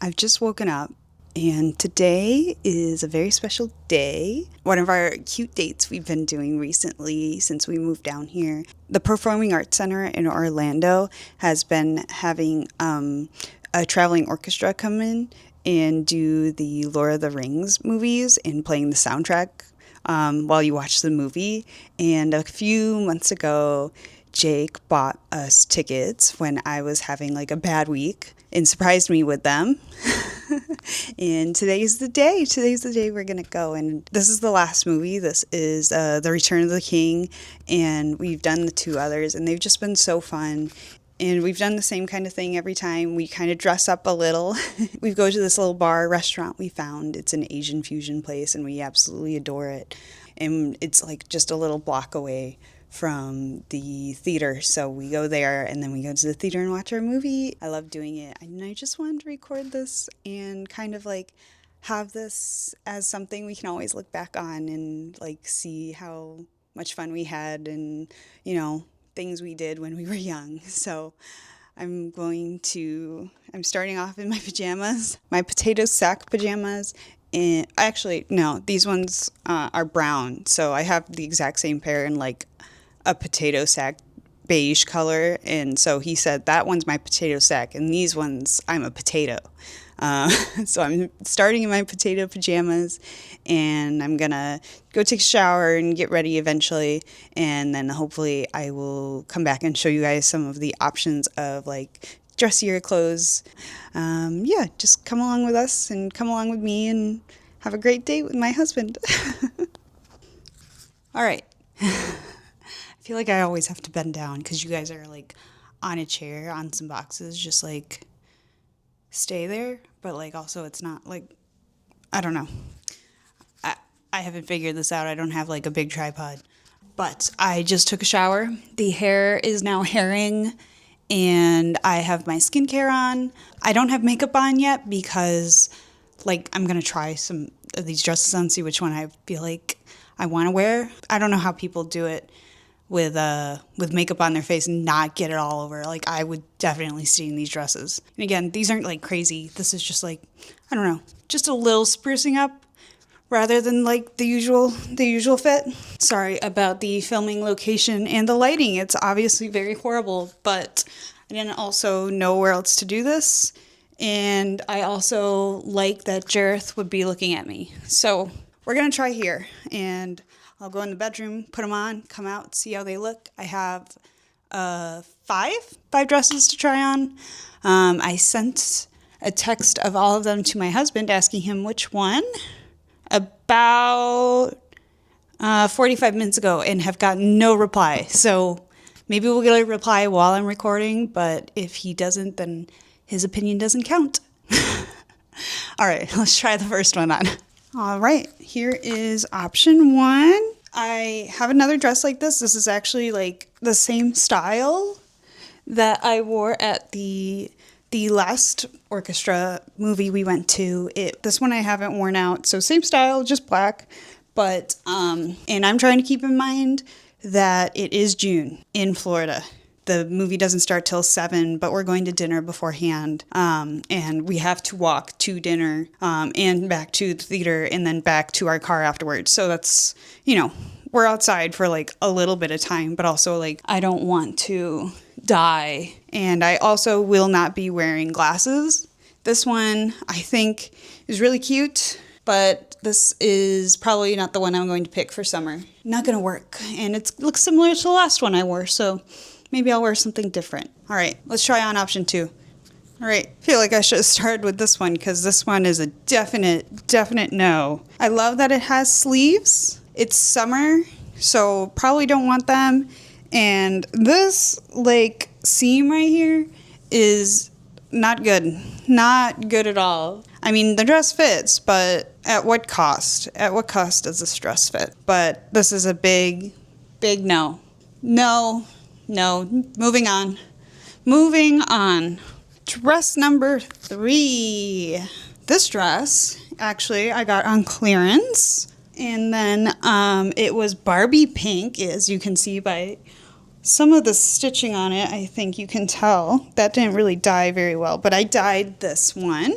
I've just woken up and today is a very special day. One of our cute dates we've been doing recently since we moved down here. The Performing Arts Center in Orlando has been having a traveling orchestra come in and do the Lord of the Rings movies and playing the soundtrack while you watch the movie. And a few months ago, Jake bought us tickets when I was having like a bad week and surprised me with them. And today's the day. Today's the day we're going to go. And this is the last movie. This is The Return of the King. And we've done the two others, and they've just been so fun. And we've done the same kind of thing every time. We kind of dress up a little. We go to this little bar restaurant we found. It's an Asian fusion place, and we absolutely adore it. And it's like just a little block away from the theater, so we go there and then we go to the theater and watch our movie. I love doing it, and I just wanted to record this and kind of like have this as something we can always look back on and like see how much fun we had and, you know, things we did when we were young. So I'm starting off in my pajamas, my potato sack pajamas. And actually, no, these ones are brown, so I have the exact same pair in like a potato sack beige color, and so he said that one's my potato sack and these ones I'm a potato. So I'm starting in my potato pajamas, and I'm gonna go take a shower and get ready eventually, and then hopefully I will come back and show you guys some of the options of like dressier clothes. Yeah, just come along with us and come along with me and have a great date with my husband. All right. I feel like I always have to bend down because you guys are like on a chair on some boxes, just like stay there. But like also it's not like, I don't know. I haven't figured this out. I don't have like a big tripod. But I just took a shower. The hair is now hairing and I have my skincare on. I don't have makeup on yet because like I'm going to try some of these dresses on, see which one I feel like I want to wear. I don't know how people do it with makeup on their face and not get it all over. Like I would definitely stay in these dresses. And again, these aren't like crazy. This is just like, I don't know, just a little sprucing up rather than like the usual fit. Sorry about the filming location and the lighting. It's obviously very horrible, but I didn't also know where else to do this. And I also like that Jareth would be looking at me. So we're going to try here, and I'll go in the bedroom, put them on, come out, see how they look. I have five dresses to try on. I sent a text of all of them to my husband asking him which one about 45 minutes ago and have gotten no reply. So maybe we'll get a reply while I'm recording, but if he doesn't, then his opinion doesn't count. All right, let's try the first one on. All right, here is option one. I have another dress like this. This is actually like the same style that I wore at the last orchestra movie we went to. This one I haven't worn out, so same style, just black. But and I'm trying to keep in mind that it is June in Florida. The movie doesn't start till 7, but we're going to dinner beforehand. And we have to walk to dinner and back to the theater and then back to our car afterwards. So that's, you know, we're outside for like a little bit of time, but also like I don't want to die. And I also will not be wearing glasses. This one I think is really cute, but this is probably not the one I'm going to pick for summer. Not going to work. And it looks similar to the last one I wore, so maybe I'll wear something different. All right, let's try on option 2. All right, I feel like I should have started with this one because this one is a definite no. I love that it has sleeves. It's summer, so probably don't want them. And this like seam right here is not good. Not good at all. I mean, the dress fits, but at what cost? At what cost does this dress fit? But this is a big no. No. Moving on. Dress number 3. This dress, actually, I got on clearance. And then it was Barbie pink, as you can see by some of the stitching on it. I think you can tell. That didn't really dye very well, but I dyed this one.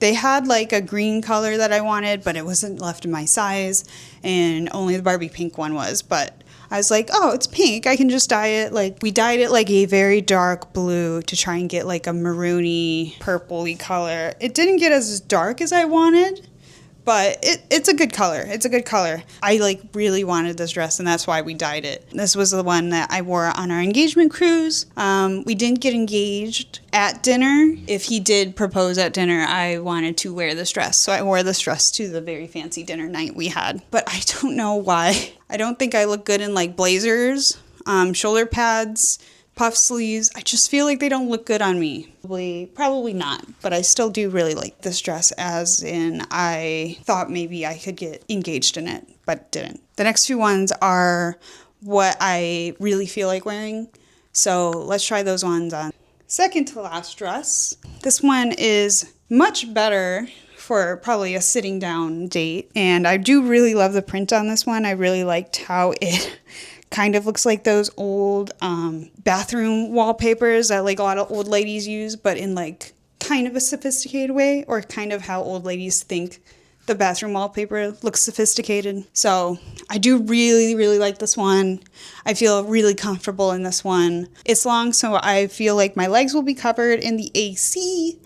They had like a green color that I wanted, but it wasn't left in my size, and only the Barbie pink one was. But I was like, oh, it's pink. I can just dye it. Like, we dyed it like a very dark blue to try and get like a maroony, purpley color. It didn't get as dark as I wanted, but it's a good color. It's a good color. I like really wanted this dress, and that's why we dyed it. This was the one that I wore on our engagement cruise. We didn't get engaged at dinner. If he did propose at dinner, I wanted to wear this dress. So I wore this dress to the very fancy dinner night we had. But I don't know why. I don't think I look good in like blazers, shoulder pads, puff sleeves. I just feel like they don't look good on me. Probably not, but I still do really like this dress, as in I thought maybe I could get engaged in it, but didn't. The next few ones are what I really feel like wearing, so let's try those ones on. Second to last dress. This one is much better for probably a sitting down date, and I do really love the print on this one. I really liked how it kind of looks like those old bathroom wallpapers that like a lot of old ladies use, but in like kind of a sophisticated way, or kind of how old ladies think the bathroom wallpaper looks sophisticated. So I do really, really like this one. I feel really comfortable in this one. It's long, so I feel like my legs will be covered in the AC.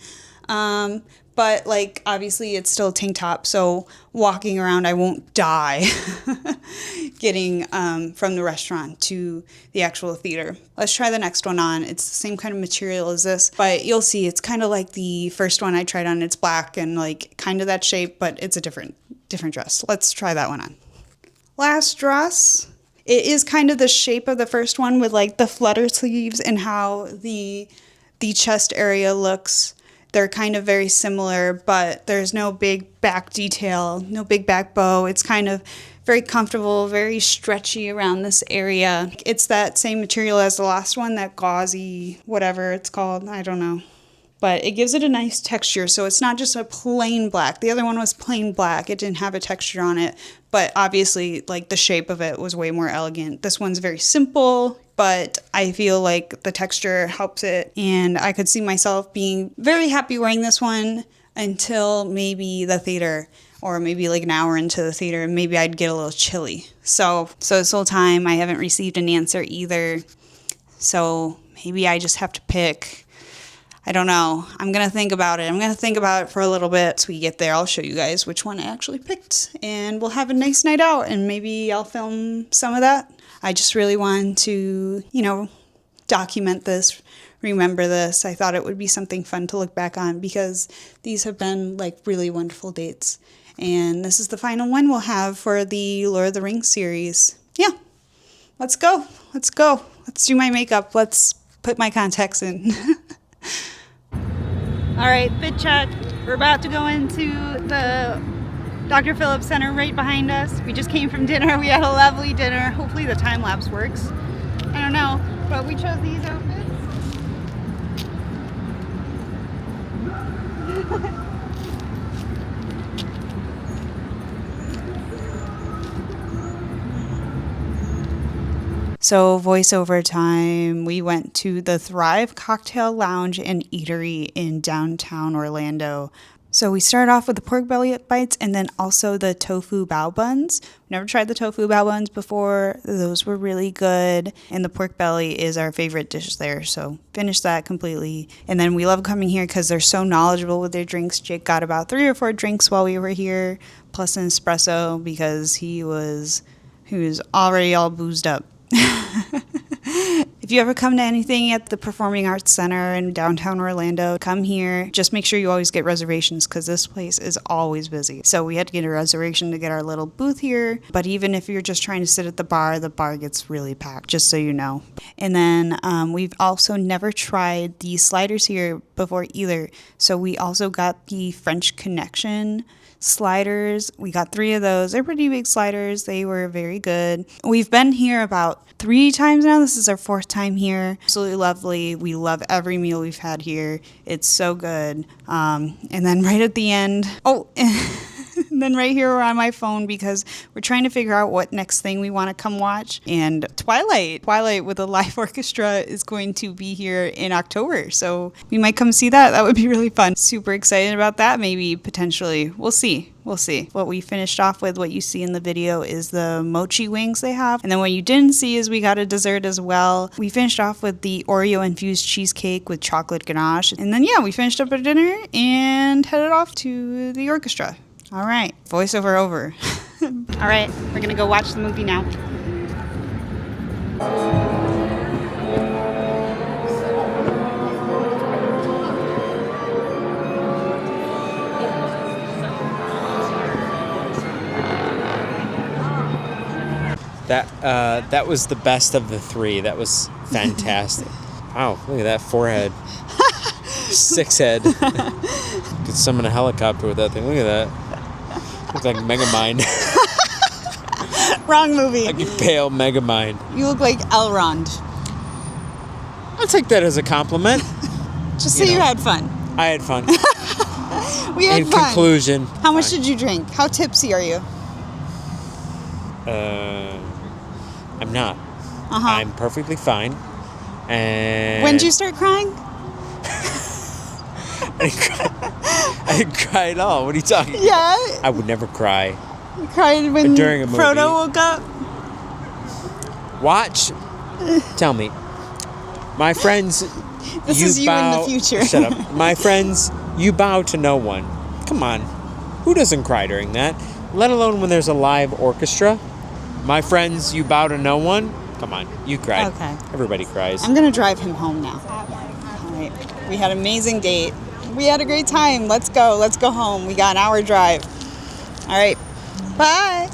But like obviously it's still a tank top, so walking around I won't die getting from the restaurant to the actual theater. Let's try the next one on. It's the same kind of material as this, but you'll see it's kind of like the first one I tried on. It's black and like kind of that shape, but it's a different dress. Let's try that one on. Last dress. It is kind of the shape of the first one with like the flutter sleeves and how the chest area looks. They're kind of very similar, but there's no big back detail, no big back bow. It's kind of very comfortable, very stretchy around this area. It's that same material as the last one, that gauzy, whatever it's called, I don't know. But it gives it a nice texture, so it's not just a plain black. The other one was plain black. It didn't have a texture on it, but obviously like the shape of it was way more elegant. This one's very simple, but I feel like the texture helps it, and I could see myself being very happy wearing this one until maybe the theater, or maybe like an hour into the theater, and maybe I'd get a little chilly. So this whole time I haven't received an answer either, so maybe I just have to pick. I don't know. I'm going to think about it. I'm going to think about it for a little bit. So we get there, I'll show you guys which one I actually picked, and we'll have a nice night out, and maybe I'll film some of that. I just really wanted to, document this, remember this. I thought it would be something fun to look back on, because these have been like really wonderful dates. And this is the final one we'll have for the Lord of the Rings series. Yeah, let's go. Let's go. Let's do my makeup. Let's put my contacts in. All right, fit check. We're about to go into the Dr. Phillips Center right behind us. We just came from dinner. We had a lovely dinner. Hopefully the time lapse works. I don't know, but we chose these outfits. So voiceover time, we went to the Thrive Cocktail Lounge and Eatery in downtown Orlando. So we started off with the pork belly bites and then also the tofu bao buns. Never tried the tofu bao buns before. Those were really good. And the pork belly is our favorite dish there. So finished that completely. And then we love coming here because they're so knowledgeable with their drinks. Jake got about 3 or 4 drinks while we were here, plus an espresso, because he was already all boozed up. If you ever come to anything at the Performing Arts Center in downtown Orlando, come here. Just make sure you always get reservations, because this place is always busy. So we had to get a reservation to get our little booth here. But even if you're just trying to sit at the bar gets really packed, just so you know. And then we've also never tried the sliders here before either. So we also got the French Connection sliders. We got 3 of those. They're pretty big sliders. They were very good. We've been here about 3 times now. This is our 4th time here. Absolutely lovely. We love every meal we've had here. It's so good. And then right at the end, And then right here we're on my phone because we're trying to figure out what next thing we want to come watch. And Twilight with a live orchestra is going to be here in October. So we might come see that. That would be really fun. Super excited about that. Maybe potentially. We'll see. We'll see. What we finished off with, what you see in the video, is the mochi wings they have. And then what you didn't see is we got a dessert as well. We finished off with the Oreo infused cheesecake with chocolate ganache. And then, yeah, we finished up our dinner and headed off to the orchestra. All right, voiceover over. All right, we're gonna go watch the movie now. That was the best of the three. That was fantastic. Wow, look at that forehead. 6 head. Could summon a helicopter with that thing. Look at that. Looks like Megamind. Wrong movie. Like a pale Megamind. You look like Elrond. I'll take that as a compliment. Just say you had fun. I had fun. We had In fun. conclusion. How much did you drink? How tipsy are you? I'm not. Uh-huh. I'm perfectly fine. And When did you start crying? I didn't cry at all. What are you talking about? Yeah. I would never cry. You cried when During a movie. Frodo woke up? Watch. Tell me. My friends, This is you in the future. Shut up. My friends, you bow to no one. Come on. Who doesn't cry during that? Let alone when there's a live orchestra. My friends, you bow to no one. Come on. You cried. Okay. Everybody cries. I'm going to drive him home now. All right. We had an amazing date. We had a great time. Let's go. Let's go home. We got an hour drive. All right. Bye.